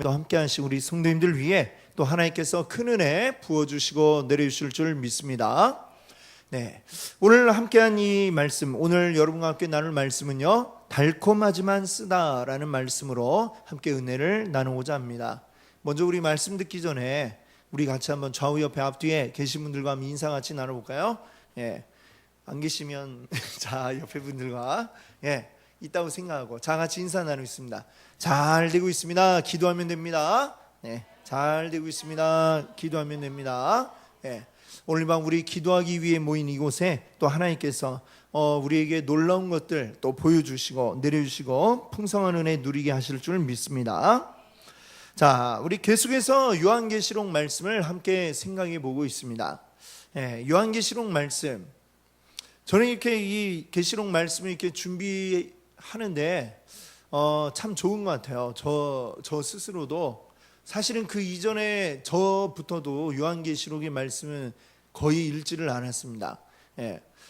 또 함께 하신 우리 성도님들 위해 또 하나님께서 큰 은혜 부어주시고 내려주실 줄 믿습니다. 네, 오늘 함께한 이 말씀, 오늘 여러분과 함께 나눌 말씀은요, 달콤하지만 쓰다라는 말씀으로 함께 은혜를 나누고자 합니다. 먼저 우리 말씀 듣기 전에 우리 같이 한번 좌우 옆에 앞뒤에 계신 분들과 한번 인사 같이 나눠볼까요? 예, 안 계시면 자 옆에 분들과 있다고 생각하고 자 같이 인사 나누겠습니다. 잘 되고 있습니다. 기도하면 됩니다. 네, 잘 되고 있습니다. 기도하면 됩니다. 오늘 밤 우리 기도하기 위해 모인 이곳에 또 하나님께서 우리에게 놀라운 것들 또 보여주시고 내려주시고 풍성한 은혜 누리게 하실 줄 믿습니다. 자, 우리 계속해서 요한계시록 말씀을 함께 생각해 보고 있습니다. 요한계시록 말씀, 저는 이렇게 이 계시록 말씀을 이렇게 준비하는데 참 좋은 것 같아요. 저 스스로도 사실은 그 이전에 저부터도 요한계시록의 말씀은 거의 읽지를 않았습니다.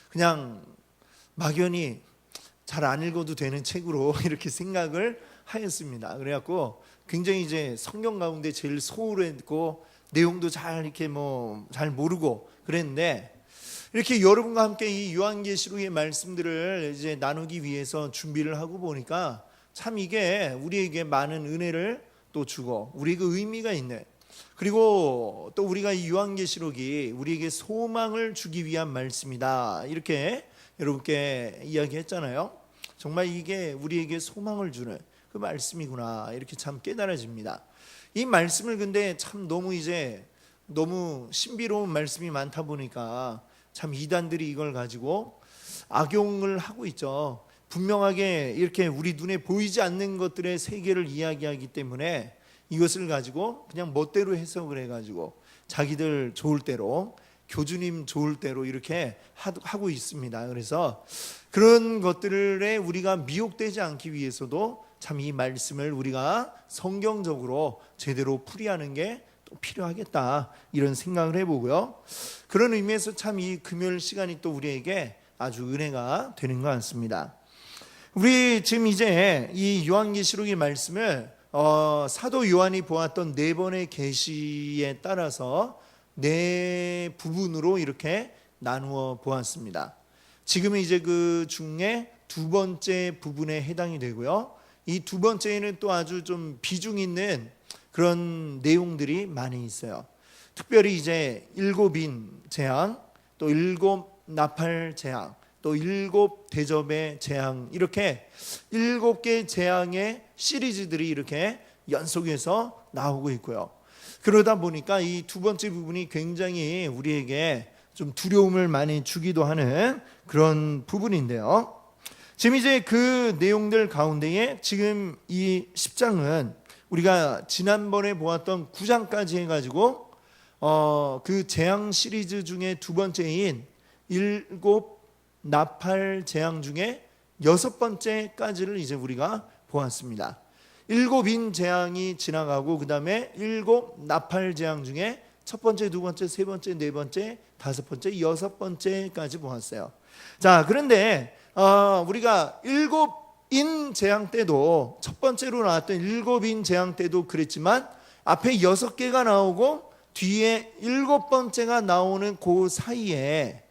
그냥 막연히 잘 안 읽어도 되는 책으로 이렇게 생각을 하였습니다. 그래갖고 굉장히 이제 성경 가운데 제일 소홀했고 내용도 잘 이렇게 잘 모르고 그랬는데, 이렇게 여러분과 함께 이 요한계시록의 말씀들을 이제 나누기 위해서 준비를 하고 보니까 참 이게 우리에게 많은 은혜를 또 주고 우리에게 의미가 있는, 그리고 또 우리가 이 요한계시록이 우리에게 소망을 주기 위한 말씀이다 이렇게 여러분께 이야기했잖아요. 정말 이게 우리에게 소망을 주는 그 말씀이구나 이렇게 참 깨달아집니다. 이 말씀을 근데 참 너무 신비로운 말씀이 많다 보니까 참 이단들이 이걸 가지고 악용을 하고 있죠. 분명하게 이렇게 우리 눈에 보이지 않는 것들의 세계를 이야기하기 때문에 이것을 가지고 그냥 멋대로 해석을 해가지고 자기들 좋을 대로, 교주님 좋을 대로 이렇게 하고 있습니다. 그래서 그런 것들에 우리가 미혹되지 않기 위해서도 참 이 말씀을 우리가 성경적으로 제대로 풀이하는 게 또 필요하겠다 이런 생각을 해보고요. 그런 의미에서 참 이 금요일 시간이 또 우리에게 아주 은혜가 되는 것 같습니다. 우리 지금 이제 이 요한계시록의 말씀을 사도 요한이 보았던 네 번의 계시에 따라서 네 부분으로 이렇게 나누어 보았습니다. 지금은 이제 그 중에 두 번째 부분에 해당이 되고요. 이 두 번째에는 또 아주 좀 비중 있는 그런 내용들이 많이 있어요. 특별히 이제 일곱 인 재앙, 또 일곱 나팔 재앙, 또 일곱 대접의 재앙, 이렇게 일곱 개의 재앙의 시리즈들이 이렇게 연속해서 나오고 있고요. 그러다 보니까 이 두 번째 부분이 굉장히 우리에게 좀 두려움을 많이 주기도 하는 그런 부분인데요. 지금 이제 그 내용들 가운데에 지금 이 10장은 우리가 지난번에 보았던 9장까지 해가지고 그 재앙 시리즈 중에 두 번째인 일곱 나팔 재앙 중에 여섯 번째까지를 이제 우리가 보았습니다. 일곱인 재앙이 지나가고 그 다음에 일곱 나팔 재앙 중에 첫 번째, 두 번째, 세 번째, 네 번째, 다섯 번째, 여섯 번째까지 보았어요. 자, 그런데 우리가 일곱인 재앙 때도, 첫 번째로 나왔던 일곱인 재앙 때도 그랬지만 앞에 여섯 개가 나오고 뒤에 일곱 번째가 나오는 그 사이에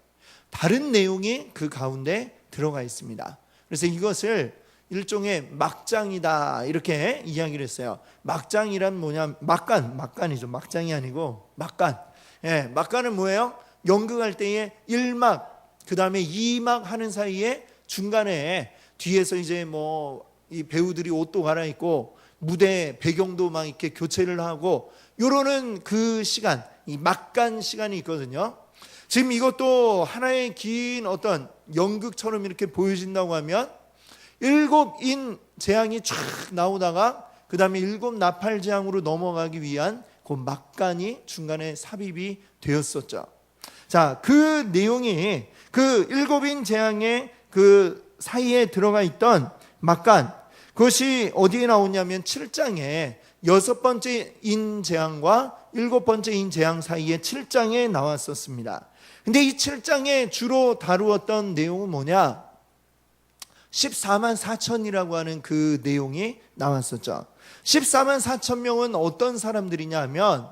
다른 내용이 그 가운데 들어가 있습니다. 그래서 이것을 일종의 막장이다 이렇게 이야기를 했어요. 막장이란 뭐냐, 막간이죠. 막장이 아니고 막간. 막간은 뭐예요? 연극할 때에 1막, 그 다음에 2막 하는 사이에 중간에 뒤에서 이제 이 배우들이 옷도 갈아입고 무대 배경도 막 이렇게 교체를 하고 요러는 그 시간, 이 막간 시간이 있거든요. 지금 이것도 하나의 긴 어떤 연극처럼 이렇게 보여진다고 하면 일곱인 재앙이 쫙 나오다가 그 다음에 일곱 나팔 재앙으로 넘어가기 위한 그 막간이 중간에 삽입이 되었었죠. 자, 그 내용이 그 일곱인 재앙의 그 사이에 들어가 있던 막간, 그것이 어디에 나오냐면 7장에 여섯 번째 인 재앙과 일곱 번째 인 재앙 사이에 7장에 나왔었습니다. 근데 이 7장에 주로 다루었던 내용은 뭐냐? 14만 4천이라고 하는 그 내용이 나왔었죠. 14만 4천 명은 어떤 사람들이냐 하면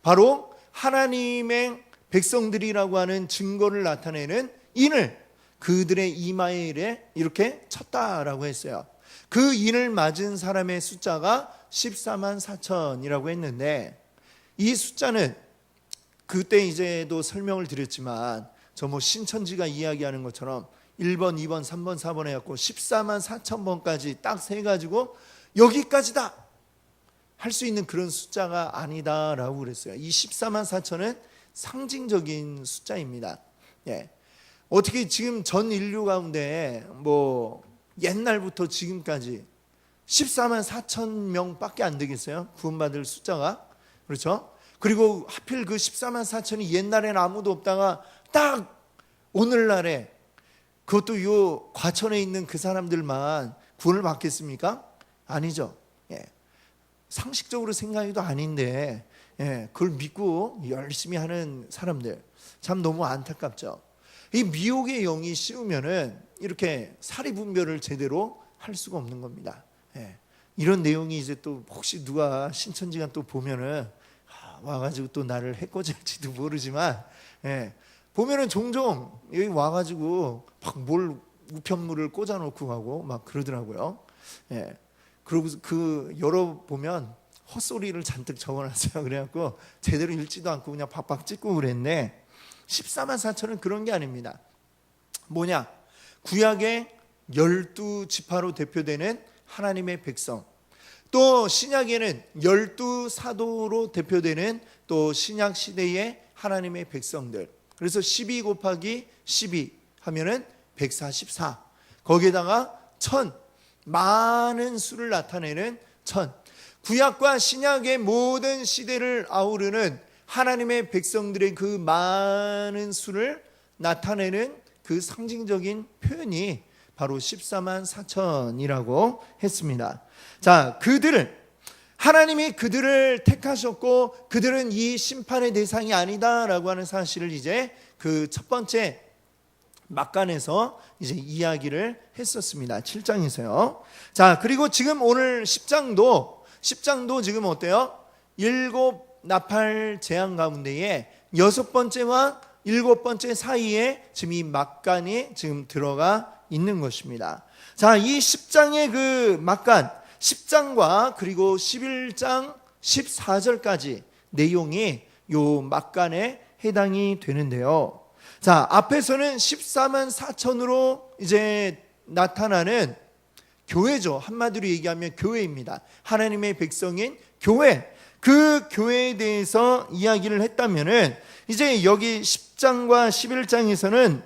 바로 하나님의 백성들이라고 하는 증거를 나타내는 인을 그들의 이마에 이렇게 쳤다라고 했어요. 그 인을 맞은 사람의 숫자가 14만 4천이라고 했는데, 이 숫자는 그때 이제도 설명을 드렸지만 저 뭐 신천지가 이야기하는 것처럼 1번, 2번, 3번, 4번 해갖고 14만 4천 번까지 딱 세가지고 여기까지다 할 수 있는 그런 숫자가 아니다라고 그랬어요. 이 14만 4천은 상징적인 숫자입니다. 예. 어떻게 지금 전 인류 가운데 뭐 옛날부터 지금까지 14만 4천 명밖에 안 되겠어요? 구원받을 숫자가. 그렇죠? 그리고 하필 그 14만 4천이 옛날에는 아무도 없다가 딱 오늘날에 그것도 요 과천에 있는 그 사람들만 구원을 받겠습니까? 아니죠. 예. 상식적으로 생각해도 아닌데, 예, 그걸 믿고 열심히 하는 사람들 참 너무 안타깝죠. 이 미혹의 영이 씌우면은 이렇게 사리분별을 제대로 할 수가 없는 겁니다. 예. 이런 내용이 이제 또 혹시 누가 신천지가 또 보면은 와가지고 또 나를 해코지할지도 모르지만, 예, 보면은 종종 여기 와가지고 막 뭘 우편물을 꽂아놓고 가고 막 그러더라고요. 예. 그리고 그 열어보면 헛소리를 잔뜩 적어놨어요. 그래갖고 제대로 읽지도 않고 그냥 박박 찍고 그랬는데, 14만 4천은 그런 게 아닙니다. 뭐냐? 구약의 12지파로 대표되는 하나님의 백성, 또 신약에는 12사도로 대표되는 또 신약 시대의 하나님의 백성들. 그래서 12 곱하기 12 하면은 144, 거기에다가 1000, 많은 수를 나타내는 1000. 구약과 신약의 모든 시대를 아우르는 하나님의 백성들의 그 많은 수를 나타내는 그 상징적인 표현이 바로 14만 4천이라고 했습니다. 자, 하나님이 그들을 택하셨고 그들은 이 심판의 대상이 아니다라고 하는 사실을 이제 그 첫 번째 막간에서 이제 이야기를 했었습니다. 7장에서요. 자, 그리고 지금 오늘 10장도 지금 어때요? 7 나팔 재앙 가운데에 6번째와 7번째 사이에 지금 이 막간이 지금 들어가 있는 것입니다. 자, 이 10장의 그 막간, 10장과 그리고 11장 14절까지 내용이 요 막간에 해당이 되는데요. 자, 앞에서는 14만 4천으로 이제 나타나는 교회죠. 한마디로 얘기하면 교회입니다. 하나님의 백성인 교회. 그 교회에 대해서 이야기를 했다면은 이제 여기 10장과 11장에서는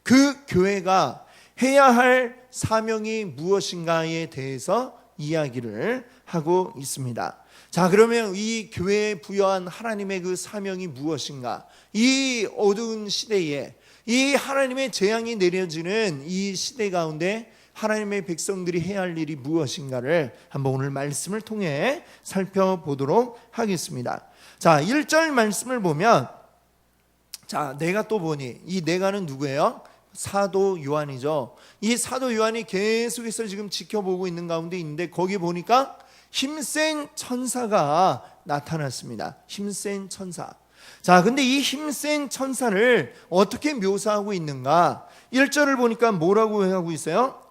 그 교회가 해야 할 사명이 무엇인가에 대해서 이야기를 하고 있습니다. 자, 그러면 이 교회에 부여한 하나님의 그 사명이 무엇인가? 이 어두운 시대에 이 하나님의 재앙이 내려지는 이 시대 가운데 하나님의 백성들이 해야 할 일이 무엇인가를 한번 오늘 말씀을 통해 살펴보도록 하겠습니다. 자, 1절 말씀을 보면, 자, 내가 또 보니, 이 내가는 누구예요? 사도 요한이죠. 이 사도 요한이 계속해서 지금 지켜보고 있는 가운데 있는데, 거기 보니까 힘센 천사가 나타났습니다. 힘센 천사. 자, 근데 이 힘센 천사를 어떻게 묘사하고 있는가? 1절을 보니까 뭐라고 하고 있어요?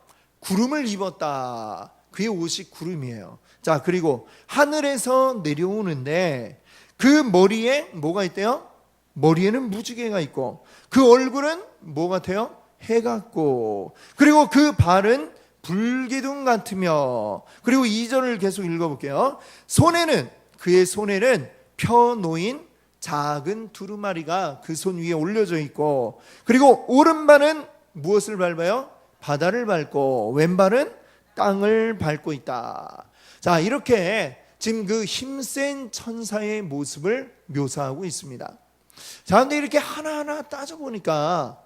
구름을 입었다. 그의 옷이 구름이에요. 자, 그리고 하늘에서 내려오는데 그 머리에 뭐가 있대요? 머리에는 무지개가 있고 그 얼굴은 뭐 같아요? 해 같고, 그리고 그 발은 불기둥 같으며, 그리고 2절을 계속 읽어볼게요. 그의 손에는 펴놓인 작은 두루마리가 그 손 위에 올려져 있고, 그리고 오른발은 무엇을 밟아요? 바다를 밟고 왼발은 땅을 밟고 있다. 자, 이렇게 지금 그 힘센 천사의 모습을 묘사하고 있습니다. 자, 근데 이렇게 하나하나 따져보니까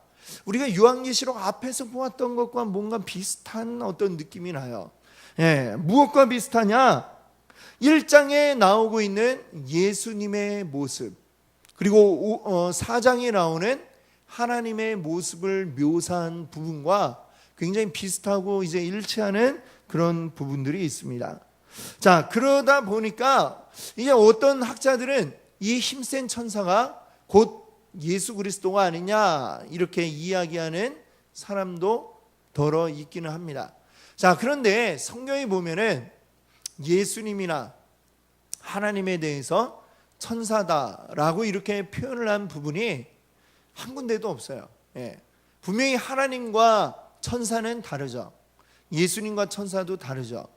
우리가 요한계시록 앞에서 보았던 것과 뭔가 비슷한 어떤 느낌이 나요. 예, 무엇과 비슷하냐? 1장에 나오고 있는 예수님의 모습, 그리고 4장에 나오는 하나님의 모습을 묘사한 부분과 굉장히 비슷하고 이제 일치하는 그런 부분들이 있습니다. 자, 그러다 보니까 이제 어떤 학자들은 이 힘센 천사가 곧 예수 그리스도가 아니냐 이렇게 이야기하는 사람도 더러 있기는 합니다. 자, 그런데 성경에 보면은 예수님이나 하나님에 대해서 천사다라고 이렇게 표현을 한 부분이 한 군데도 없어요. 예. 분명히 하나님과 천사는 다르죠. 예수님과 천사도 다르죠.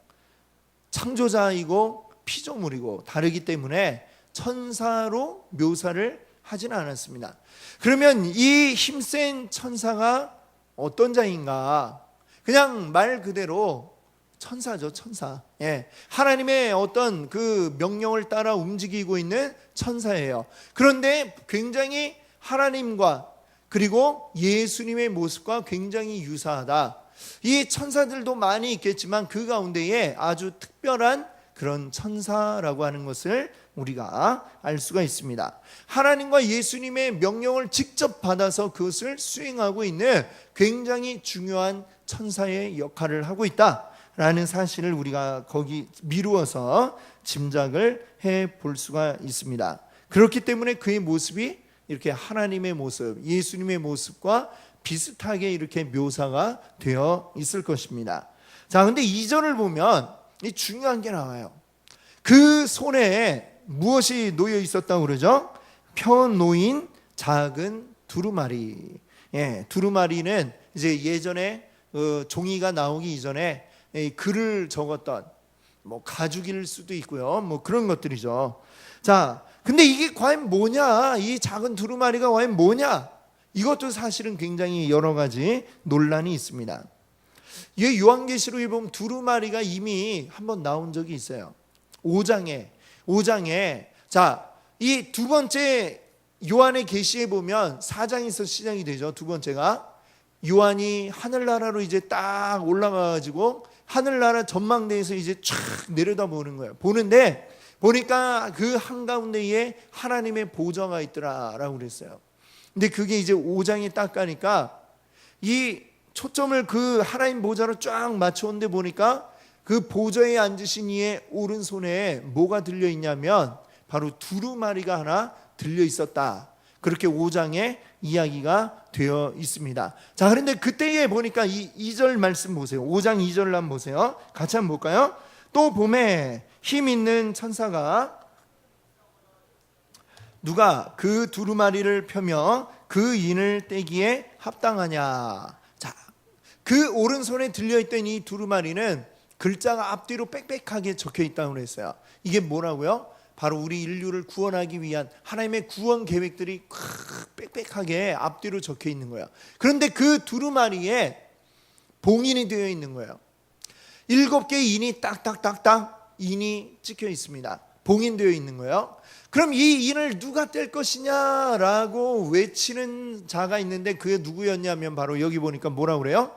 창조자이고 피조물이고 다르기 때문에 천사로 묘사를 하지는 않았습니다. 그러면 이 힘센 천사가 어떤 자인가? 그냥 말 그대로 천사죠, 천사. 예. 하나님의 어떤 그 명령을 따라 움직이고 있는 천사예요. 그런데 굉장히 하나님과 그리고 예수님의 모습과 굉장히 유사하다. 이 천사들도 많이 있겠지만 그 가운데에 아주 특별한 그런 천사라고 하는 것을 우리가 알 수가 있습니다. 하나님과 예수님의 명령을 직접 받아서 그것을 수행하고 있는 굉장히 중요한 천사의 역할을 하고 있다라는 사실을 우리가 거기 미루어서 짐작을 해 볼 수가 있습니다. 그렇기 때문에 그의 모습이 이렇게 하나님의 모습, 예수님의 모습과 비슷하게 이렇게 묘사가 되어 있을 것입니다. 자, 근데 2절을 보면 이 중요한 게 나와요. 그 손에 무엇이 놓여 있었다고 그러죠? 펴 놓인 작은 두루마리. 예, 두루마리는 이제 예전에 종이가 나오기 이전에 글을 적었던 뭐 가죽일 수도 있고요. 뭐 그런 것들이죠. 자, 근데 이게 과연 뭐냐? 이 작은 두루마리가 과연 뭐냐? 이것도 사실은 굉장히 여러 가지 논란이 있습니다. 이 요한계시록에 보면 두루마리가 이미 한번 나온 적이 있어요. 5장에 자, 이 두 번째 요한의 계시에 보면 4장에서 시작이 되죠. 두 번째가 요한이 하늘나라로 이제 딱 올라가가지고 하늘나라 전망대에서 이제 쫙 내려다보는 거예요. 보는데 보니까 그 한가운데에 하나님의 보좌가 있더라라고 그랬어요. 근데 그게 이제 5장에 딱 가니까 이 초점을 그 하나님 보좌로 쫙 맞춰온데 보니까 그 보좌에 앉으신 이의 오른손에 뭐가 들려 있냐면 바로 두루마리가 하나 들려 있었다. 그렇게 5장에 이야기가 되어 있습니다. 자, 그런데 그때에 보니까 이 2절 말씀 보세요. 5장 2절을 한번 보세요. 같이 한번 볼까요? 또 봄에 힘 있는 천사가 누가 그 두루마리를 펴며 그 인을 떼기에 합당하냐. 자, 그 오른손에 들려있던 이 두루마리는 글자가 앞뒤로 빽빽하게 적혀 있다고 그랬어요. 이게 뭐라고요? 바로 우리 인류를 구원하기 위한 하나님의 구원 계획들이 빽빽하게 앞뒤로 적혀 있는 거예요. 그런데 그 두루마리에 봉인이 되어 있는 거예요. 7개의 인이 딱딱딱딱 인이 찍혀 있습니다. 봉인되어 있는 거예요. 그럼 이 인을 누가 뗄 것이냐라고 외치는 자가 있는데 그게 누구였냐면 바로 여기 보니까 뭐라고 그래요?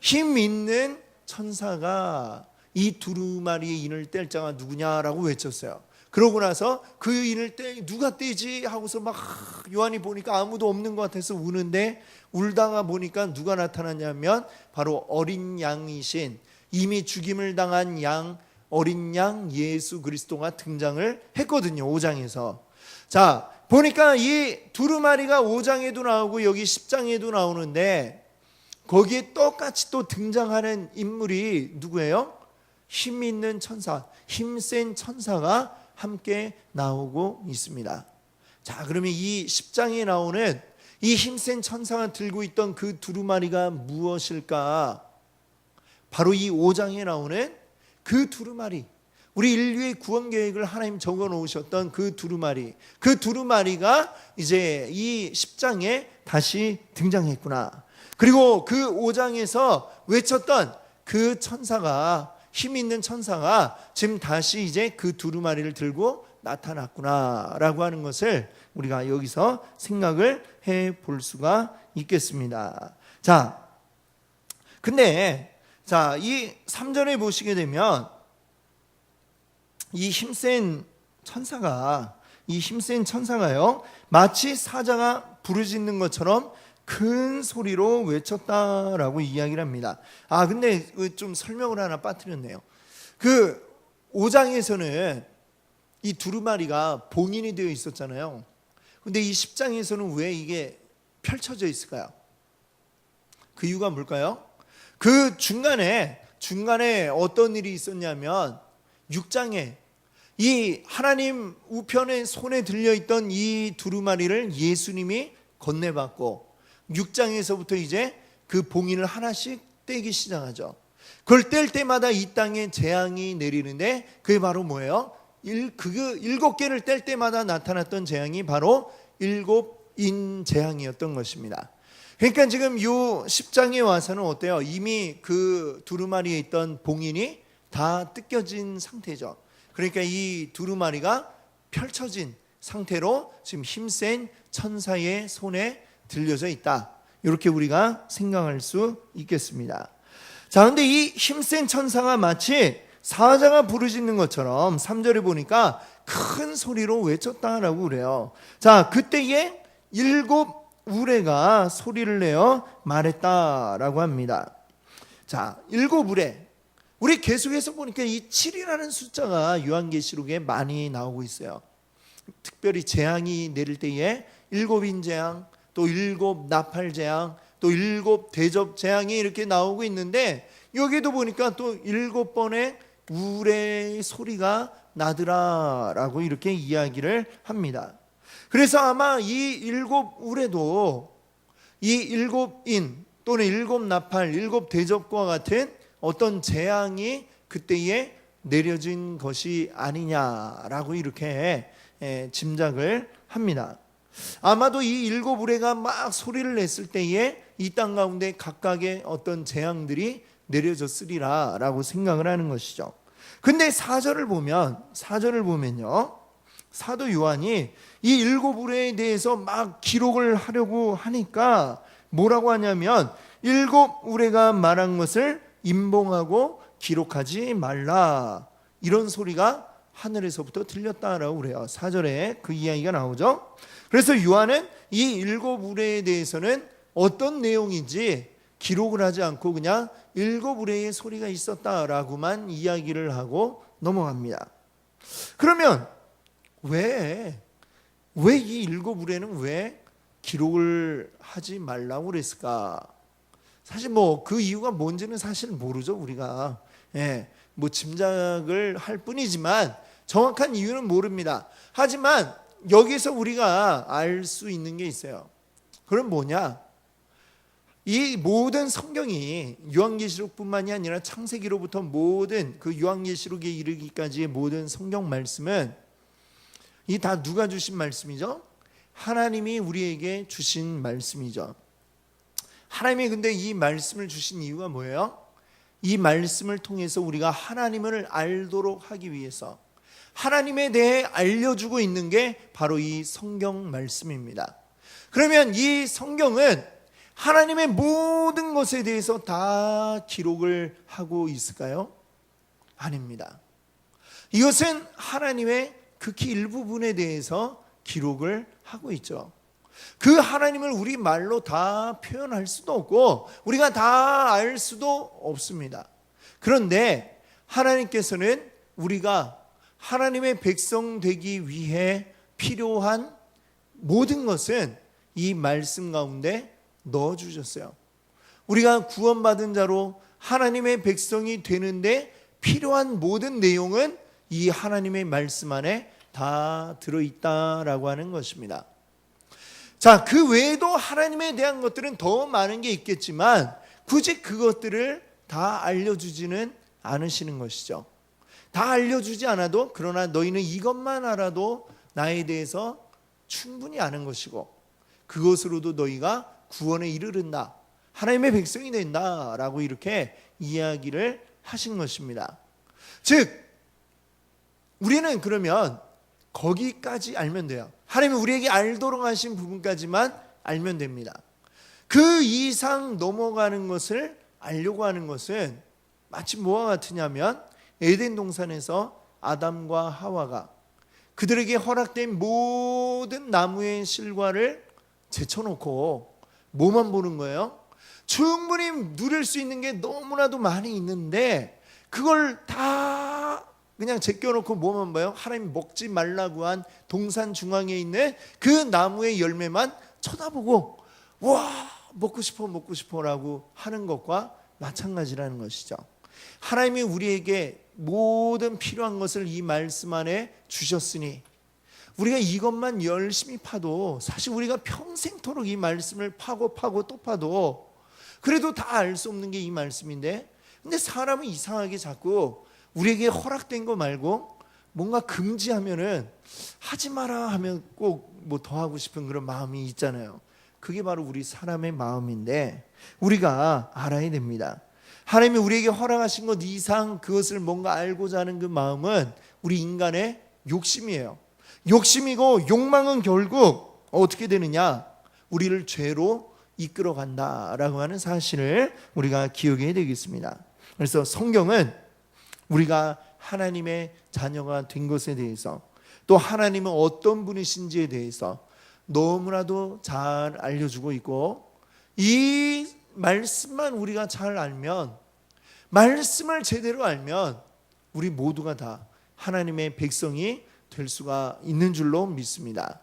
힘 있는 천사가 이 두루마리의 인을 뗄 자가 누구냐라고 외쳤어요. 그러고 나서 그 인을 누가 떼지 하고서 막 요한이 보니까 아무도 없는 것 같아서 우는데 울다가 보니까 누가 나타났냐면 바로 어린 양이신 이미 죽임을 당한 양 어린 양 예수 그리스도가 등장을 했거든요. 5장에서. 자, 보니까 이 두루마리가 5장에도 나오고 여기 10장에도 나오는데 거기에 똑같이 또 등장하는 인물이 누구예요? 힘 있는 천사, 힘센 천사가 함께 나오고 있습니다. 자, 그러면 이 10장에 나오는 이 힘센 천사가 들고 있던 그 두루마리가 무엇일까? 바로 이 5장에 나오는 그 두루마리, 우리 인류의 구원 계획을 하나님 적어 놓으셨던 그 두루마리, 그 두루마리가 이제 이 10장에 다시 등장했구나. 그리고 그 5장에서 외쳤던 그 천사가, 힘 있는 천사가 지금 다시 이제 그 두루마리를 들고 나타났구나라고 하는 것을 우리가 여기서 생각을 해 볼 수가 있겠습니다. 자, 근데 자, 이 3절에 보시게 되면 이 힘센 천사가요 마치 사자가 부르짖는 것처럼 큰 소리로 외쳤다라고 이야기를 합니다. 근데 좀 설명을 하나 빠뜨렸네요. 그 5장에서는 이 두루마리가 봉인이 되어 있었잖아요. 근데 이 10장에서는 왜 이게 펼쳐져 있을까요? 그 이유가 뭘까요? 그 중간에 어떤 일이 있었냐면 6장에 이 하나님 우편의 손에 들려있던 이 두루마리를 예수님이 건네받고 6장에서부터 이제 그 봉인을 하나씩 떼기 시작하죠. 그걸 뗄 때마다 이 땅에 재앙이 내리는데 그게 바로 뭐예요? 7개를 뗄 때마다 나타났던 재앙이 바로 7인 재앙이었던 것입니다. 그러니까 지금 요 10장에 와서는 어때요? 이미 그 두루마리에 있던 봉인이 다 뜯겨진 상태죠. 그러니까 이 두루마리가 펼쳐진 상태로 지금 힘센 천사의 손에 들려져 있다. 이렇게 우리가 생각할 수 있겠습니다. 자, 근데 이 힘센 천사가 마치 사자가 부르짖는 것처럼 3절에 보니까 큰 소리로 외쳤다라고 그래요. 자, 그때에 7 우레가 소리를 내어 말했다라고 합니다. 자, 7 우레. 우리 계속해서 보니까 이 7이라는 숫자가 요한계시록에 많이 나오고 있어요. 특별히 재앙이 내릴 때에 7인 재앙, 또 7 나팔 재앙, 또 7 대접 재앙이 이렇게 나오고 있는데 여기도 보니까 또 7번의 우레의 소리가 나더라라고 이렇게 이야기를 합니다. 그래서 아마 이 7 우레도 이 7인 또는 7 나팔, 7 대접과 같은 어떤 재앙이 그때에 내려진 것이 아니냐라고 이렇게 짐작을 합니다. 아마도 이 7 우레가 막 소리를 냈을 때에 이 땅 가운데 각각의 어떤 재앙들이 내려졌으리라 라고 생각을 하는 것이죠. 근데 4절을 보면요, 사도 요한이 이 7 우레에 대해서 막 기록을 하려고 하니까 뭐라고 하냐면 7 우레가 말한 것을 임봉하고 기록하지 말라, 이런 소리가 하늘에서부터 들렸다라고 그래요. 4절에 그 이야기가 나오죠. 그래서 요한은 이 7 우레에 대해서는 어떤 내용인지 기록을 하지 않고 그냥 7 우레의 소리가 있었다라고만 이야기를 하고 넘어갑니다. 그러면 왜 이 7 우레는 왜 기록을 하지 말라고 그랬을까? 사실 뭐 그 이유가 뭔지는 사실 모르죠, 우리가. 뭐 짐작을 할 뿐이지만 정확한 이유는 모릅니다. 하지만 여기서 우리가 알 수 있는 게 있어요. 그럼 뭐냐? 이 모든 성경이 요한계시록뿐만이 아니라 창세기로부터 모든 그 요한계시록에 이르기까지의 모든 성경 말씀은 이 다 누가 주신 말씀이죠? 하나님이 우리에게 주신 말씀이죠. 하나님이 근데 이 말씀을 주신 이유가 뭐예요? 이 말씀을 통해서 우리가 하나님을 알도록 하기 위해서 하나님에 대해 알려주고 있는 게 바로 이 성경 말씀입니다. 그러면 이 성경은 하나님의 모든 것에 대해서 다 기록을 하고 있을까요? 아닙니다. 이것은 하나님의 극히 일부분에 대해서 기록을 하고 있죠. 그 하나님을 우리 말로 다 표현할 수도 없고 우리가 다 알 수도 없습니다. 그런데 하나님께서는 우리가 하나님의 백성 되기 위해 필요한 모든 것은 이 말씀 가운데 넣어주셨어요. 우리가 구원받은 자로 하나님의 백성이 되는데 필요한 모든 내용은 이 하나님의 말씀 안에 다 들어있다라고 하는 것입니다. 자, 그 외에도 하나님에 대한 것들은 더 많은 게 있겠지만 굳이 그것들을 다 알려주지는 않으시는 것이죠. 다 알려주지 않아도 그러나 너희는 이것만 알아도 나에 대해서 충분히 아는 것이고 그것으로도 너희가 구원에 이르른다, 하나님의 백성이 된다라고 이렇게 이야기를 하신 것입니다. 즉 우리는 그러면 거기까지 알면 돼요. 하나님이 우리에게 알도록 하신 부분까지만 알면 됩니다. 그 이상 넘어가는 것을 알려고 하는 것은 마치 뭐와 같으냐면 에덴 동산에서 아담과 하와가 그들에게 허락된 모든 나무의 실과를 제쳐놓고 뭐만 보는 거예요? 충분히 누릴 수 있는 게 너무나도 많이 있는데 그걸 다 그냥 제껴놓고 뭐만 봐요? 하나님 먹지 말라고 한 동산 중앙에 있는 그 나무의 열매만 쳐다보고 와 먹고 싶어 라고 하는 것과 마찬가지라는 것이죠. 하나님이 우리에게 모든 필요한 것을 이 말씀 안에 주셨으니 우리가 이것만 열심히 파도 사실 우리가 평생토록 이 말씀을 파고 또 파도 그래도 다 알 수 없는 게 이 말씀인데, 근데 사람은 이상하게 자꾸 우리에게 허락된 거 말고 뭔가 금지하면은 하지 마라 하면 꼭 뭐 더 하고 싶은 그런 마음이 있잖아요. 그게 바로 우리 사람의 마음인데 우리가 알아야 됩니다. 하나님이 우리에게 허락하신 것 이상 그것을 뭔가 알고자 하는 그 마음은 우리 인간의 욕심이에요. 욕심이고 욕망은 결국 어떻게 되느냐? 우리를 죄로 이끌어 간다라고 하는 사실을 우리가 기억해야 되겠습니다. 그래서 성경은 우리가 하나님의 자녀가 된 것에 대해서 또 하나님은 어떤 분이신지에 대해서 너무나도 잘 알려주고 있고, 이 말씀만 우리가 잘 알면, 말씀을 제대로 알면 우리 모두가 다 하나님의 백성이 될 수가 있는 줄로 믿습니다.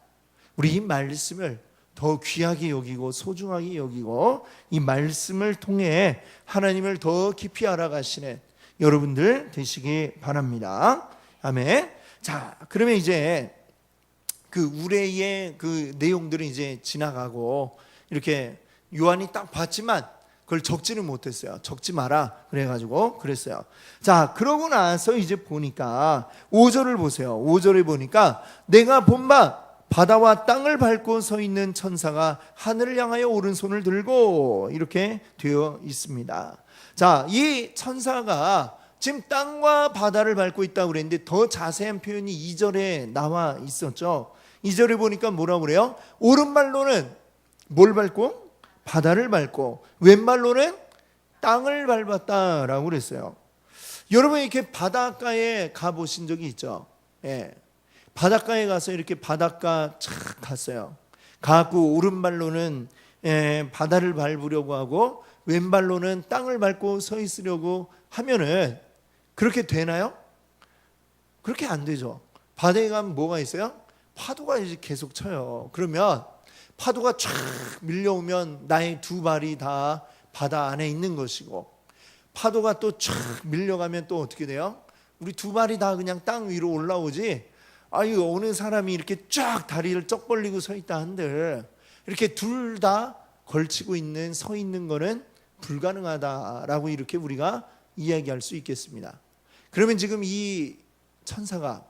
우리 이 말씀을 더 귀하게 여기고 소중하게 여기고 이 말씀을 통해 하나님을 더 깊이 알아가시는 여러분들 되시기 바랍니다. 아멘. 자, 그러면 이제 그 우레의 그 내용들은 이제 지나가고 이렇게 요한이 딱 봤지만 그걸 적지는 못했어요. 적지 마라 그래가지고 그랬어요. 자, 그러고 나서 이제 보니까 5절을 보세요. 5절에 보니까 내가 본 바 바다와 땅을 밟고 서 있는 천사가 하늘을 향하여 오른손을 들고 이렇게 되어 있습니다. 자, 이 천사가 지금 땅과 바다를 밟고 있다고 그랬는데 더 자세한 표현이 2절에 나와 있었죠. 2절에 보니까 뭐라고 그래요? 오른발로는 뭘 밟고? 바다를 밟고 왼발로는 땅을 밟았다라고 그랬어요. 여러분 이렇게 바닷가에 가보신 적이 있죠? 예. 바닷가에 가서 이렇게 바닷가 착 갔어요. 가고 오른발로는 바다를 밟으려고 하고 왼발로는 땅을 밟고 서 있으려고 하면은 그렇게 되나요? 그렇게 안 되죠. 바다에 가면 뭐가 있어요? 파도가 이제 계속 쳐요. 그러면 파도가 쫙 밀려오면 나의 두 발이 다 바다 안에 있는 것이고, 파도가 또 쫙 밀려가면 또 어떻게 돼요? 우리 두 발이 다 그냥 땅 위로 올라오지. 아유, 어느 사람이 이렇게 쫙 다리를 쩍 벌리고 서 있다 한들 이렇게 둘 다 걸치고 있는 서 있는 거는 불가능하다라고 이렇게 우리가 이야기할 수 있겠습니다. 그러면 지금 이 천사가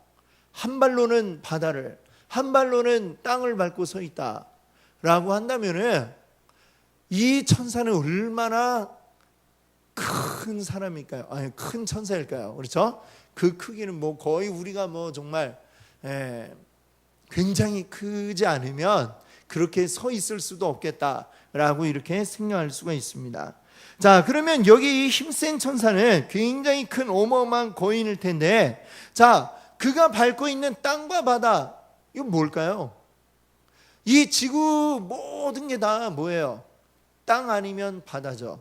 한 발로는 바다를 한 발로는 땅을 밟고 서 있다라고 한다면은 이 천사는 얼마나 큰 사람일까요? 아니, 큰 천사일까요? 그렇죠? 그 크기는 뭐 거의 우리가 뭐 정말 굉장히 크지 않으면 그렇게 서 있을 수도 없겠다라고 이렇게 생각할 수가 있습니다. 자, 그러면 여기 이 힘센 천사는 굉장히 큰 어마어마한 거인일 텐데, 자, 그가 밟고 있는 땅과 바다, 이건 뭘까요? 이 지구 모든 게 다 뭐예요? 땅 아니면 바다죠.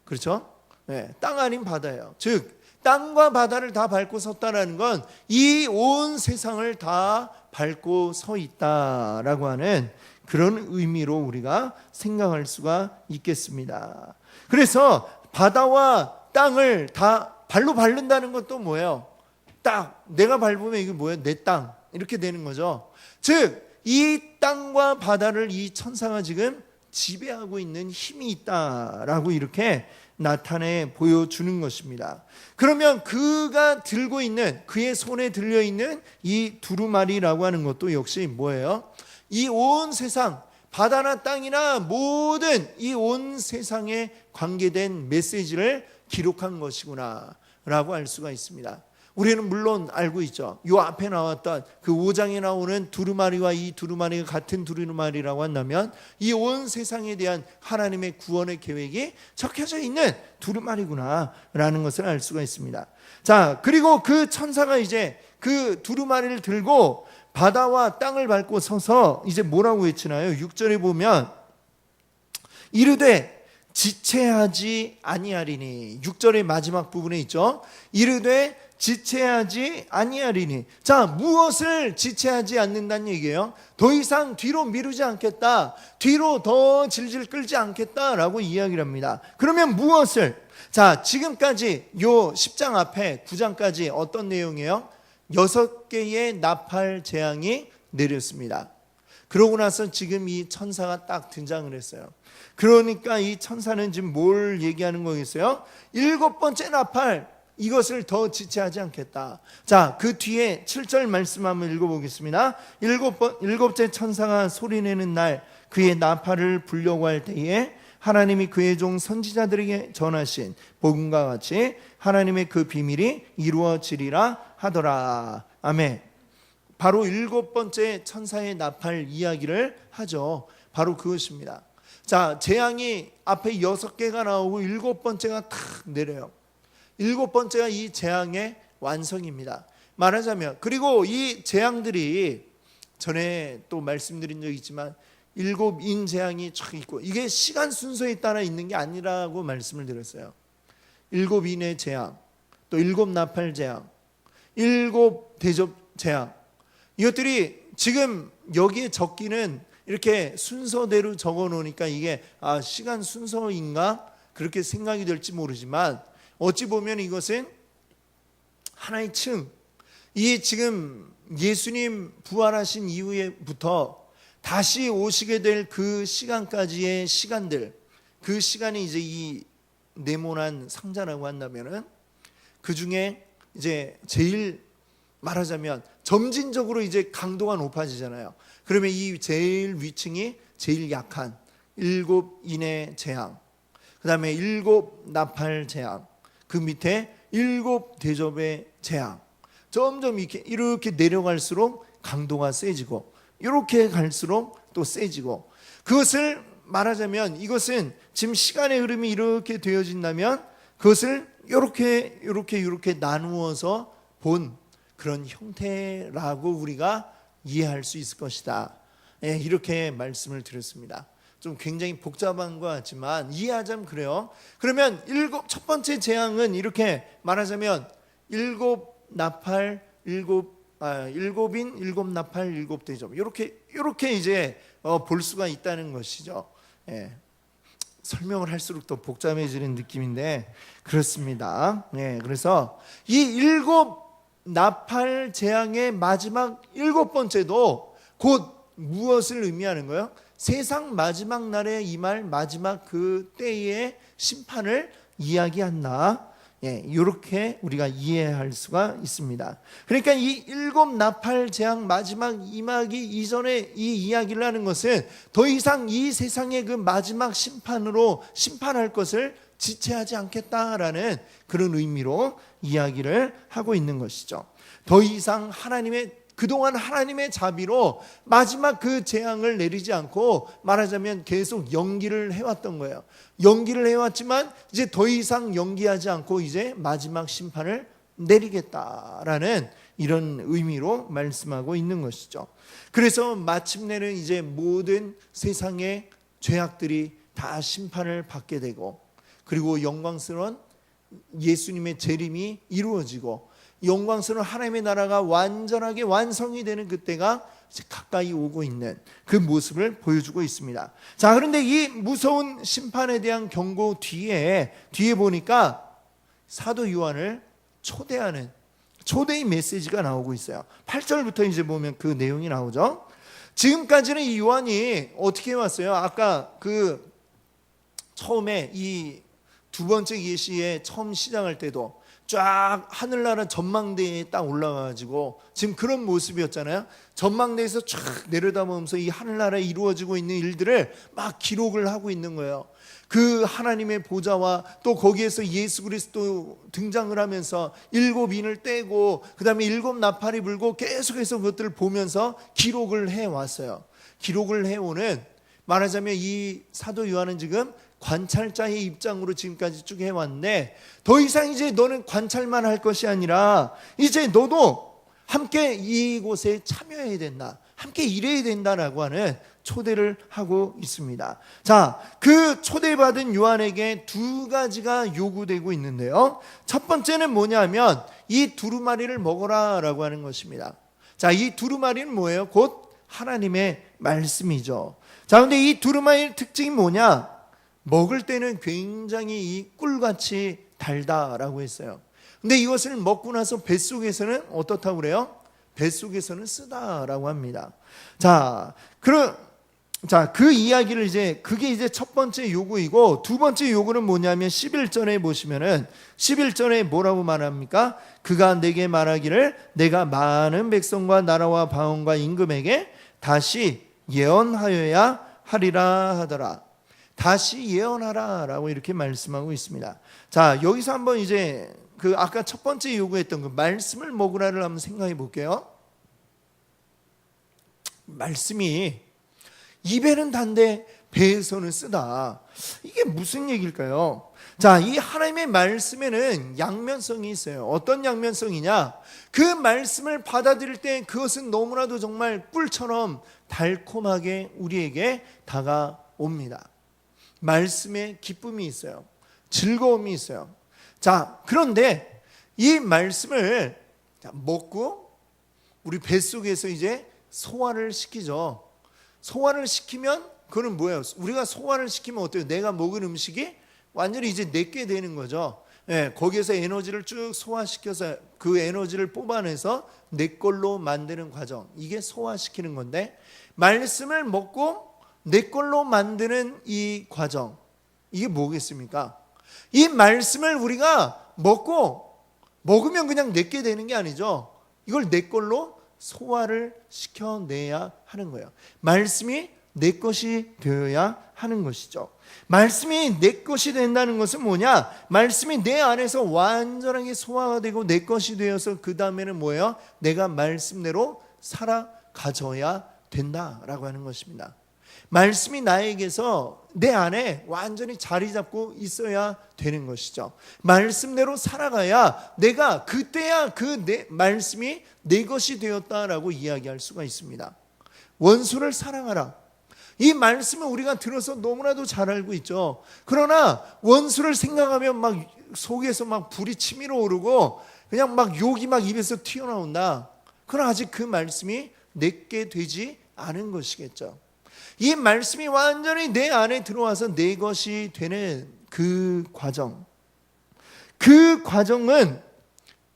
그렇죠? 네, 땅 아닌 바다예요. 즉 땅과 바다를 다 밟고 섰다라는 건 이 온 세상을 다 밟고 서 있다라고 하는 그런 의미로 우리가 생각할 수가 있겠습니다. 그래서 바다와 땅을 다 발로 밟는다는 것도 뭐예요? 딱 내가 밟으면 이게 뭐예요? 내 땅 이렇게 되는 거죠. 즉 이 땅과 바다를 이 천사가 지금 지배하고 있는 힘이 있다라고 이렇게 나타내 보여주는 것입니다. 그러면 그가 들고 있는, 그의 손에 들려있는 이 두루마리라고 하는 것도 역시 뭐예요? 이 온 세상, 바다나 땅이나 모든 이 온 세상에 관계된 메시지를 기록한 것이구나 라고 알 수가 있습니다. 우리는 물론 알고 있죠. 이 앞에 나왔던 그 5장에 나오는 두루마리와 이 두루마리가 같은 두루마리라고 한다면 이 온 세상에 대한 하나님의 구원의 계획이 적혀져 있는 두루마리구나 라는 것을 알 수가 있습니다. 자, 그리고 그 천사가 이제 그 두루마리를 들고 바다와 땅을 밟고 서서 이제 뭐라고 외치나요? 6절에 보면 이르되 지체하지 아니하리니. 6절의 마지막 부분에 있죠. 이르되 지체하지 아니하리니. 자, 무엇을 지체하지 않는다는 얘기예요? 더 이상 뒤로 미루지 않겠다, 뒤로 더 질질 끌지 않겠다라고 이야기를 합니다. 그러면 무엇을? 자, 지금까지 요 10장 앞에 9장까지 어떤 내용이에요? 6개의 나팔 재앙이 내렸습니다. 그러고 나서 지금 이 천사가 딱 등장을 했어요. 그러니까 이 천사는 지금 뭘 얘기하는 거겠어요? 7번째 나팔, 이것을 더 지체하지 않겠다. 자, 그 뒤에 7절 말씀 한번 읽어보겠습니다. 7번째 천사가 소리내는 날 그의 나팔을 불려고 할 때에 하나님이 그의 종 선지자들에게 전하신 복음과 같이 하나님의 그 비밀이 이루어지리라 하더라. 아멘. 바로 7번째 천사의 나팔 이야기를 하죠. 바로 그것입니다. 자, 재앙이 앞에 6개가 나오고 7번째가 탁 내려요. 7번째가 이 재앙의 완성입니다. 말하자면, 그리고 이 재앙들이 전에 또 말씀드린 적이 있지만 7인 재앙이 쫙 있고, 이게 시간 순서에 따라 있는 게 아니라고 말씀을 드렸어요. 7인의 재앙, 또 7나팔 재앙, 7대접 재앙, 이것들이 지금 여기에 적기는 이렇게 순서대로 적어 놓으니까 이게 시간 순서인가 그렇게 생각이 될지 모르지만, 어찌 보면 이것은 하나의 층, 이 지금 예수님 부활하신 이후에부터 다시 오시게 될 그 시간까지의 시간들, 그 시간이 이제 이 네모난 상자라고 한다면은 그 중에 이제 제일 말하자면 점진적으로 이제 강도가 높아지잖아요. 그러면 이 제일 위층이 제일 약한 7인의 재앙, 그 다음에 7나팔 재앙, 그 밑에 7대접의 재앙, 점점 이렇게 내려갈수록 강도가 세지고, 이렇게 갈수록 또 세지고, 그것을 말하자면 이것은 지금 시간의 흐름이 이렇게 되어진다면 그것을 이렇게 나누어서 본 그런 형태라고 우리가 이해할 수 있을 것이다. 이렇게 말씀을 드렸습니다. 좀 굉장히 복잡한 것 같지만 이해하자면 그래요. 그러면 첫 번째 재앙은 이렇게 말하자면 7나팔 7인 7나팔 7대접, 이렇게 이제 볼 수가 있다는 것이죠. 설명을 할수록 더 복잡해지는 느낌인데 그렇습니다. 그래서 이 7나팔 재앙의 마지막 7번째도 곧 무엇을 의미하는 거예요? 세상 마지막 날에 임할 마지막 그 때의 심판을 이야기한다. 이렇게 우리가 이해할 수가 있습니다. 그러니까 이 7나팔 재앙 마지막 임하기 이전에 이 이야기를 하는 것은 더 이상 이 세상의 그 마지막 심판으로 심판할 것을 지체하지 않겠다라는 그런 의미로 이야기를 하고 있는 것이죠. 더 이상 그동안 하나님의 자비로 마지막 그 재앙을 내리지 않고, 말하자면 계속 연기를 해왔던 거예요. 연기를 해왔지만 이제 더 이상 연기하지 않고 이제 마지막 심판을 내리겠다라는 이런 의미로 말씀하고 있는 것이죠. 그래서 마침내는 이제 모든 세상의 죄악들이 다 심판을 받게 되고, 그리고 영광스러운 예수님의 재림이 이루어지고, 영광스러운 하나님의 나라가 완전하게 완성이 되는 그때가 가까이 오고 있는 그 모습을 보여주고 있습니다. 자, 그런데 이 무서운 심판에 대한 경고 뒤에 보니까 사도 요한을 초대하는 초대의 메시지가 나오고 있어요. 8절부터 이제 보면 그 내용이 나오죠. 지금까지는 이 요한이 어떻게 왔어요? 아까 그 처음에 이 두 번째 계시의 처음 시작할 때도 쫙 하늘나라 전망대에 딱 올라가가지고 지금 그런 모습이었잖아요. 전망대에서 쫙 내려다보면서 이 하늘나라에 이루어지고 있는 일들을 막 기록을 하고 있는 거예요. 그 하나님의 보좌와 또 거기에서 예수 그리스도 등장을 하면서 7인을 떼고 그 다음에 7나팔이 불고 계속해서 그것들을 보면서 기록을 해왔어요. 기록을 해오는, 말하자면 이 사도 요한은 지금 관찰자의 입장으로 지금까지 쭉 해왔는데, 더 이상 이제 너는 관찰만 할 것이 아니라 이제 너도 함께 이곳에 참여해야 된다, 함께 일해야 된다라고 하는 초대를 하고 있습니다. 자, 그 초대받은 요한에게 두 가지가 요구되고 있는데요. 첫 번째는 뭐냐면 이 두루마리를 먹어라 라고 하는 것입니다. 자, 이 두루마리는 뭐예요? 곧 하나님의 말씀이죠. 자, 근데 이 두루마리의 특징이 뭐냐? 먹을 때는 굉장히 이 꿀같이 달다라고 했어요. 근데 이것을 먹고 나서 뱃속에서는 어떻다고 그래요? 뱃속에서는 쓰다라고 합니다. 그 이야기를 그게 이제 첫 번째 요구이고, 두 번째 요구는 뭐냐면 11절에 보시면은 11절에 뭐라고 말합니까? 그가 내게 말하기를 내가 많은 백성과 나라와 방언과 임금에게 다시 예언하여야 하리라 하더라. 다시 예언하라 라고 이렇게 말씀하고 있습니다. 자, 여기서 한번 아까 첫 번째 요구했던 그 말씀을 먹으라를 한번 생각해 볼게요. 말씀이 입에는 단데 배에서는 쓰다. 이게 무슨 얘기일까요? 자, 이 하나님의 말씀에는 양면성이 있어요. 어떤 양면성이냐? 그 말씀을 받아들일 때 그것은 너무나도 정말 꿀처럼 달콤하게 우리에게 다가옵니다. 말씀에 기쁨이 있어요. 즐거움이 있어요. 자, 그런데 이 말씀을 먹고 우리 뱃속에서 소화를 시키죠. 소화를 시키면 그거는 뭐예요? 우리가 소화를 시키면 어때요? 내가 먹은 음식이 완전히 내게 되는 거죠. 거기에서 에너지를 쭉 소화시켜서 그 에너지를 뽑아내서 내 걸로 만드는 과정, 이게 소화시키는 건데, 말씀을 먹고 내 걸로 만드는 이 과정, 이게 뭐겠습니까? 이 말씀을 우리가 먹으면 그냥 내게 되는 게 아니죠. 이걸 내 걸로 소화를 시켜내야 하는 거예요. 말씀이 내 것이 되어야 하는 것이죠. 말씀이 내 것이 된다는 것은 뭐냐? 말씀이 내 안에서 완전하게 소화가 되고 내 것이 되어서 그 다음에는 뭐예요? 내가 말씀대로 살아가져야 된다라고 하는 것입니다. 말씀이 나에게서 내 안에 완전히 자리 잡고 있어야 되는 것이죠. 말씀대로 살아가야 내가 그때야 내 말씀이 내 것이 되었다라고 이야기할 수가 있습니다. 원수를 사랑하라. 이 말씀을 우리가 들어서 너무나도 잘 알고 있죠. 그러나 원수를 생각하면 막 속에서 막 불이 치밀어 오르고 그냥 막 욕이 막 입에서 튀어나온다. 그러나 아직 그 말씀이 내게 되지 않은 것이겠죠. 이 말씀이 완전히 내 안에 들어와서 내 것이 되는 그 과정, 그 과정은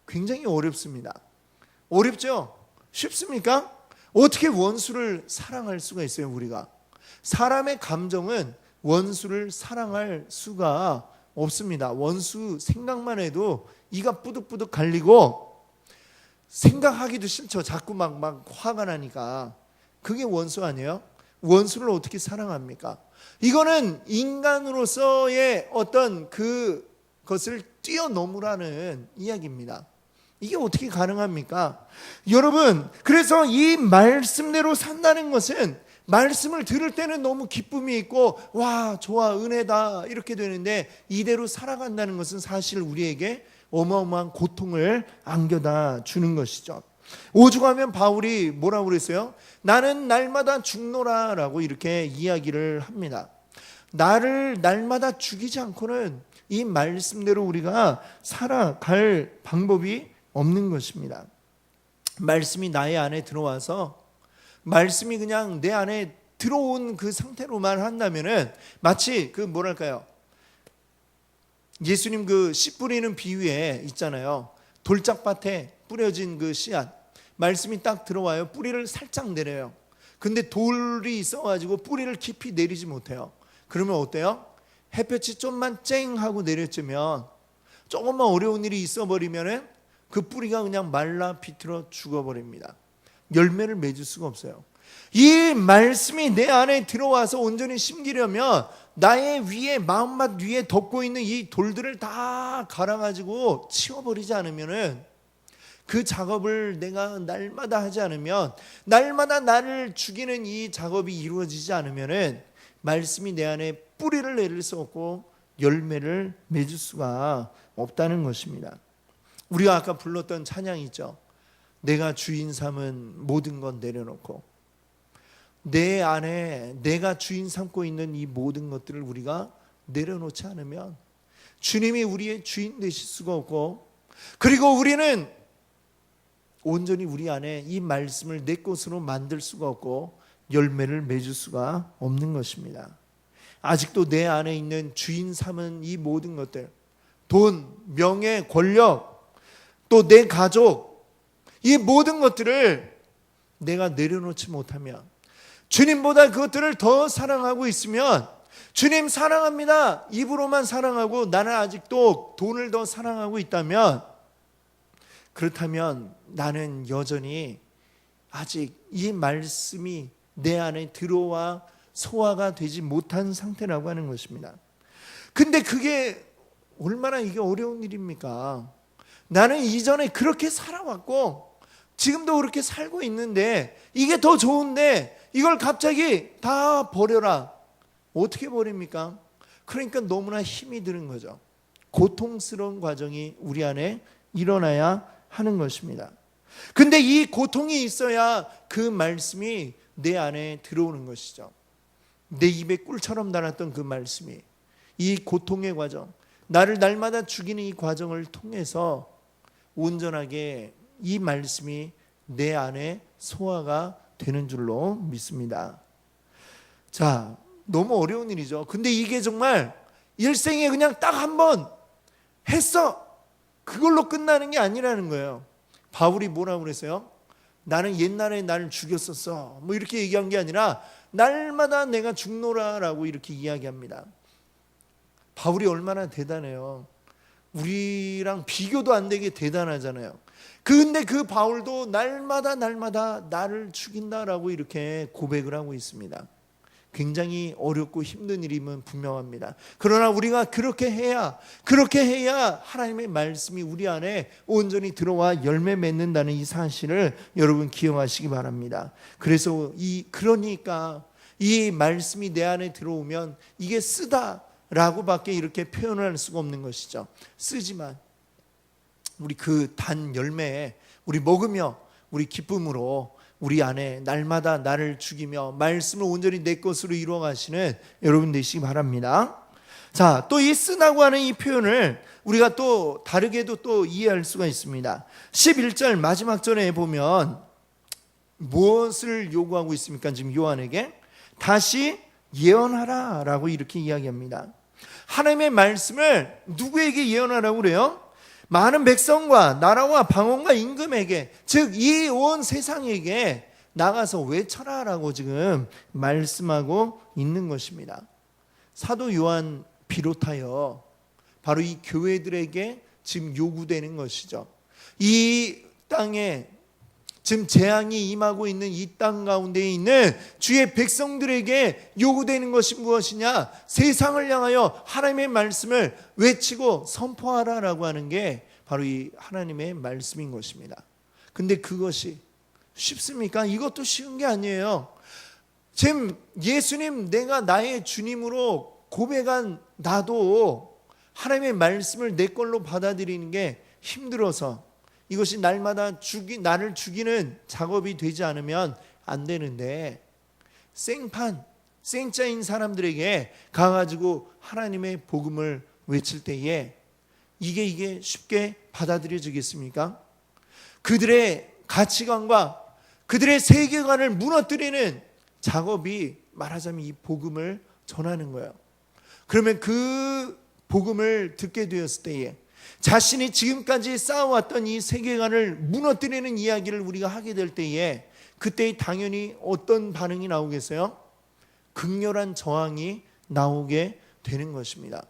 굉장히 어렵습니다. 어렵죠? 쉽습니까? 어떻게 원수를 사랑할 수가 있어요? 우리가 사람의 감정은 원수를 사랑할 수가 없습니다. 원수 생각만 해도 이가 뿌득뿌득 갈리고 생각하기도 싫죠. 자꾸 막 화가 나니까. 그게 원수 아니에요? 원수를 어떻게 사랑합니까? 이거는 인간으로서의 어떤 그것을 뛰어넘으라는 이야기입니다. 이게 어떻게 가능합니까? 여러분, 그래서 이 말씀대로 산다는 것은 말씀을 들을 때는 너무 기쁨이 있고 와, 좋아, 은혜다 이렇게 되는데 이대로 살아간다는 것은 사실 우리에게 어마어마한 고통을 안겨다 주는 것이죠. 오죽하면 바울이 뭐라고 그랬어요? 나는 날마다 죽노라 라고 이렇게 이야기를 합니다. 나를 날마다 죽이지 않고는 이 말씀대로 우리가 살아갈 방법이 없는 것입니다. 말씀이 나의 안에 들어와서 말씀이 그냥 내 안에 들어온 그 상태로만 한다면은 마치 예수님 그 씨 뿌리는 비유에 있잖아요. 돌짝밭에 뿌려진 그 씨앗, 말씀이 딱 들어와요. 뿌리를 살짝 내려요. 근데 돌이 있어가지고 뿌리를 깊이 내리지 못해요. 그러면 어때요? 햇볕이 좀만 쨍 하고 내려지면 조금만 어려운 일이 있어버리면은 그 뿌리가 그냥 말라 비틀어 죽어버립니다. 열매를 맺을 수가 없어요. 이 말씀이 내 안에 들어와서 온전히 심기려면 나의 위에 마음밭 위에 덮고 있는 이 돌들을 다 갈아가지고 치워버리지 않으면은, 그 작업을 내가 날마다 하지 않으면, 날마다 나를 죽이는 이 작업이 이루어지지 않으면은 말씀이 내 안에 뿌리를 내릴 수 없고 열매를 맺을 수가 없다는 것입니다. 우리가 아까 불렀던 찬양이 있죠. 내가 주인 삼은 모든 건 내려놓고, 내 안에 내가 주인 삼고 있는 이 모든 것들을 우리가 내려놓지 않으면 주님이 우리의 주인 되실 수가 없고, 그리고 우리는 온전히 우리 안에 이 말씀을 내 것으로 만들 수가 없고 열매를 맺을 수가 없는 것입니다. 아직도 내 안에 있는 주인 삼은 이 모든 것들, 돈, 명예, 권력, 또 내 가족, 이 모든 것들을 내가 내려놓지 못하면, 주님보다 그것들을 더 사랑하고 있으면, 주님 사랑합니다 입으로만 사랑하고 나는 아직도 돈을 더 사랑하고 있다면, 그렇다면 나는 여전히 아직 이 말씀이 내 안에 들어와 소화가 되지 못한 상태라고 하는 것입니다. 근데 그게 얼마나 이게 어려운 일입니까? 나는 이전에 그렇게 살아왔고 지금도 그렇게 살고 있는데 이게 더 좋은데 이걸 갑자기 다 버려라. 어떻게 버립니까? 그러니까 너무나 힘이 드는 거죠. 고통스러운 과정이 우리 안에 일어나야 하는 것입니다. 근데 이 고통이 있어야 그 말씀이 내 안에 들어오는 것이죠. 내 입에 꿀처럼 달았던 그 말씀이, 이 고통의 과정, 나를 날마다 죽이는 이 과정을 통해서 온전하게 이 말씀이 내 안에 소화가 되는 줄로 믿습니다. 자, 너무 어려운 일이죠. 근데 이게 정말 일생에 그냥 딱 한 번 했어, 그걸로 끝나는 게 아니라는 거예요. 바울이 뭐라고 그랬어요? 나는 옛날에 나를 죽였었어, 뭐 이렇게 얘기한 게 아니라 날마다 내가 죽노라라고 이렇게 이야기합니다. 바울이 얼마나 대단해요. 우리랑 비교도 안 되게 대단하잖아요. 근데 그 바울도 날마다 나를 죽인다라고 이렇게 고백을 하고 있습니다. 굉장히 어렵고 힘든 일임은 분명합니다. 그러나 우리가 그렇게 해야 하나님의 말씀이 우리 안에 온전히 들어와 열매 맺는다는 이 사실을 여러분 기억하시기 바랍니다. 그래서 그러니까 이 말씀이 내 안에 들어오면 이게 쓰다라고밖에 이렇게 표현할 수가 없는 것이죠. 쓰지만 우리 그 단 열매에 우리 먹으며 우리 기쁨으로 우리 안에 날마다 나를 죽이며 말씀을 온전히 내 것으로 이루어 가시는 여러분 되시기 바랍니다. 자, 또 이 쓰다고 하는 이 표현을 우리가 또 다르게도 또 이해할 수가 있습니다. 11절 마지막 절에 보면 무엇을 요구하고 있습니까? 지금 요한에게 다시 예언하라 라고 이렇게 이야기합니다. 하나님의 말씀을 누구에게 예언하라고 그래요? 많은 백성과 나라와 방언과 임금에게, 즉 이 온 세상에게 나가서 외쳐라라고 지금 말씀하고 있는 것입니다. 사도 요한 비롯하여 바로 이 교회들에게 지금 요구되는 것이죠. 이 땅에 지금 재앙이 임하고 있는 이 땅 가운데 있는 주의 백성들에게 요구되는 것이 무엇이냐? 세상을 향하여 하나님의 말씀을 외치고 선포하라라고 하는 게 바로 이 하나님의 말씀인 것입니다. 근데 그것이 쉽습니까? 이것도 쉬운 게 아니에요. 지금 예수님 내가 나의 주님으로 고백한 나도 하나님의 말씀을 내 걸로 받아들이는 게 힘들어서 이것이 날마다 나를 죽이는 작업이 되지 않으면 안 되는데, 생짜인 사람들에게 가가지고 하나님의 복음을 외칠 때에 이게 쉽게 받아들여지겠습니까? 그들의 가치관과 그들의 세계관을 무너뜨리는 작업이 말하자면 이 복음을 전하는 거예요. 그러면 그 복음을 듣게 되었을 때에 자신이 지금까지 쌓아왔던 이 세계관을 무너뜨리는 이야기를 우리가 하게 될 때에 그때 당연히 어떤 반응이 나오겠어요? 극렬한 저항이 나오게 되는 것입니다.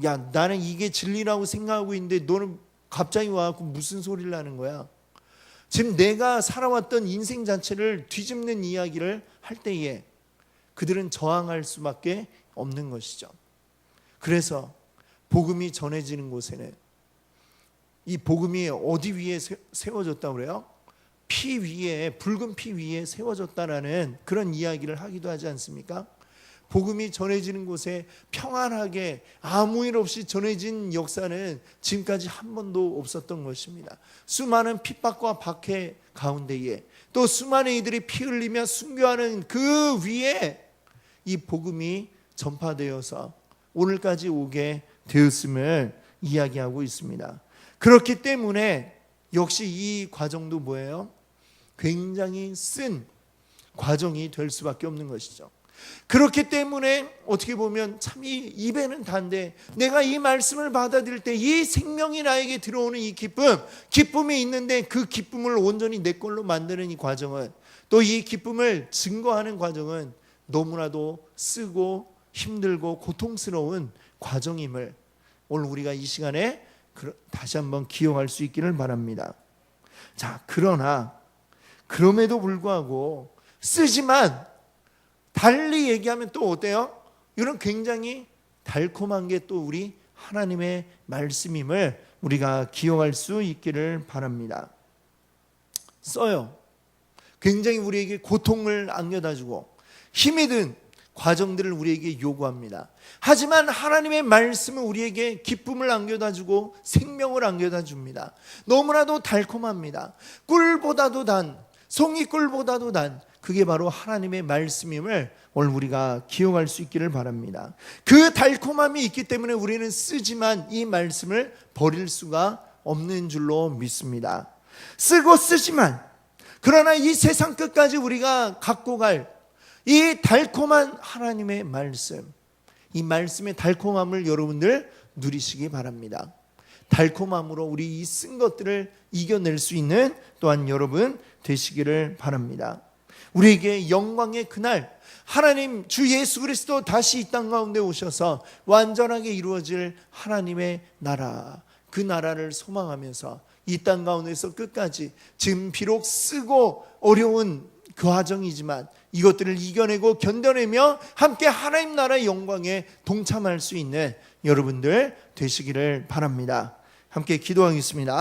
야, 나는 이게 진리라고 생각하고 있는데 너는 갑자기 와서 무슨 소리를 하는 거야? 지금 내가 살아왔던 인생 자체를 뒤집는 이야기를 할 때에 그들은 저항할 수밖에 없는 것이죠. 그래서 복음이 전해지는 곳에는 이 복음이 어디 위에 세워졌다고 그래요? 피 위에, 붉은 피 위에 세워졌다라는 그런 이야기를 하기도 하지 않습니까? 복음이 전해지는 곳에 평안하게 아무 일 없이 전해진 역사는 지금까지 한 번도 없었던 것입니다. 수많은 핍박과 박해 가운데에 또 수많은 이들이 피 흘리며 순교하는 그 위에 이 복음이 전파되어서 오늘까지 오게 되었음을 이야기하고 있습니다. 그렇기 때문에 역시 이 과정도 뭐예요? 굉장히 쓴 과정이 될 수밖에 없는 것이죠. 그렇기 때문에 어떻게 보면 참 이 입에는 단데 내가 이 말씀을 받아들일 때 이 생명이 나에게 들어오는 이 기쁨이 있는데 그 기쁨을 온전히 내 걸로 만드는 이 과정은, 또 이 기쁨을 증거하는 과정은 너무나도 쓰고 힘들고 고통스러운 과정임을 오늘 우리가 이 시간에 다시 한번 기억할 수 있기를 바랍니다. 자, 그럼에도 불구하고 쓰지만 달리 얘기하면 또 어때요? 이런 굉장히 달콤한 게 또 우리 하나님의 말씀임을 우리가 기억할 수 있기를 바랍니다. 써요. 굉장히 우리에게 고통을 안겨다 주고 힘이 든 과정들을 우리에게 요구합니다. 하지만 하나님의 말씀은 우리에게 기쁨을 안겨다 주고 생명을 안겨다 줍니다. 너무나도 달콤합니다. 꿀보다도 단, 송이꿀보다도 단, 그게 바로 하나님의 말씀임을 오늘 우리가 기억할 수 있기를 바랍니다. 그 달콤함이 있기 때문에 우리는 쓰지만 이 말씀을 버릴 수가 없는 줄로 믿습니다. 쓰고 쓰지만, 그러나 이 세상 끝까지 우리가 갖고 갈 이 달콤한 하나님의 말씀, 이 말씀의 달콤함을 여러분들 누리시기 바랍니다. 달콤함으로 우리 이 쓴 것들을 이겨낼 수 있는 또한 여러분 되시기를 바랍니다. 우리에게 영광의 그날, 하나님 주 예수 그리스도 다시 이 땅 가운데 오셔서 완전하게 이루어질 하나님의 나라, 그 나라를 소망하면서 이 땅 가운데서 끝까지 지금 비록 쓰고 어려운 그 과정이지만 이것들을 이겨내고 견뎌내며 함께 하나님 나라의 영광에 동참할 수 있는 여러분들 되시기를 바랍니다. 함께 기도하겠습니다.